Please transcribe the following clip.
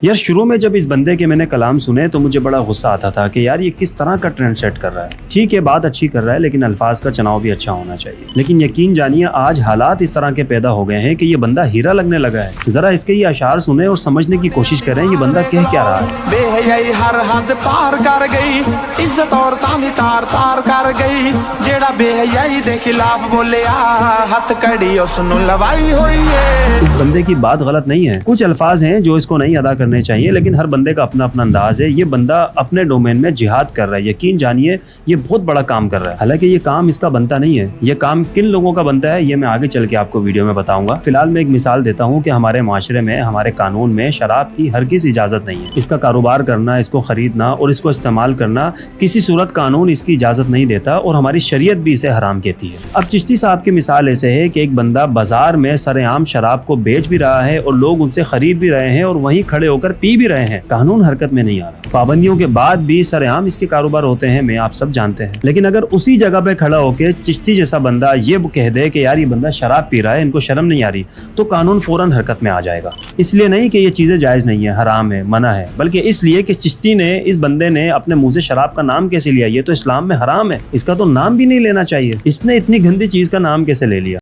यार शुरू में जब इस बंदे के मैंने कलाम सुने तो मुझे बड़ा गुस्सा आता था कि यार ये किस तरह का ट्रेंड सेट कर रहा है। ठीक है, बात अच्छी कर रहा है, लेकिन अल्फाज का चुनाव भी अच्छा होना चाहिए। लेकिन यकीन जानिए आज हालात इस तरह के पैदा हो गए हैं कि ये बंदा हीरा लगने लगा है। जरा इसके ये अशार सुने और समझने की कोशिश करें ये बंदा कह क्या रहा है। बेहयाई हर हद पार कर गई, इज्जत औरतां दी तार तार कर गई, जेड़ा बेहयाई दे खिलाफ बोलिया हथ कड़ी उसनू लवाई होई है। इस बंदे की बात गलत नहीं है, कुछ अल्फाज हैं जो इसको नहीं अदा करने चाहिए, लेकिन हर बंदे का अपना अपना अंदाज है। ये बंदा अपने डोमेन में जिहाद कर रहा है, यकीन जानिए ये बहुत बड़ा काम कर रहा है। हालांकि ये काम इसका बनता नहीं है। ये काम किन लोगों का बनता है ये मैं आगे चल के आपको वीडियो में बताऊंगा। फिलहाल मैं एक मिसाल देता हूँ कि हमारे माशरे में, हमारे कानून में शराब की हरगिज़ इजाजत नहीं है। इसका कारोबार करना, इसको खरीदना और इसको इस्तेमाल करना किसी सूरत कानून इसकी इजाजत नहीं देता और हमारी शरीयत भी इसे हराम कहती है। अब चिश्ती साहब की मिसाल ऐसे है कि एक बंदा बाजार में सरेआम शराब को बेच भी रहा है और लोग उनसे खरीद भी रहे हैं और वहीं खड़े होकर पी भी रहे हैं। कानून हरकत में नहीं आ रहा। पाबंदियों के बाद भी सरेआम इसके कारोबार होते हैं, मैं आप सब जानते हैं। लेकिन अगर उसी जगह पे खड़ा होकर चिश्ती जैसा बंदा ये कह दे कि यार ये बंदा शराब पी रहा है, इनको शर्म नहीं आ रही, तो कानून फौरन हरकत में आ जाएगा। इसलिए नहीं कि ये चीजें जायज नहीं है, हराम है, मना है, बल्कि इसलिए कि चिश्ती ने, इस बंदे ने अपने मुंह से शराब का नाम कैसे लिया। ये तो इस्लाम में हराम है, इसका तो नाम भी नहीं लेना चाहिए। इसने इतनी गंदी चीज का नाम कैसे ले लिया।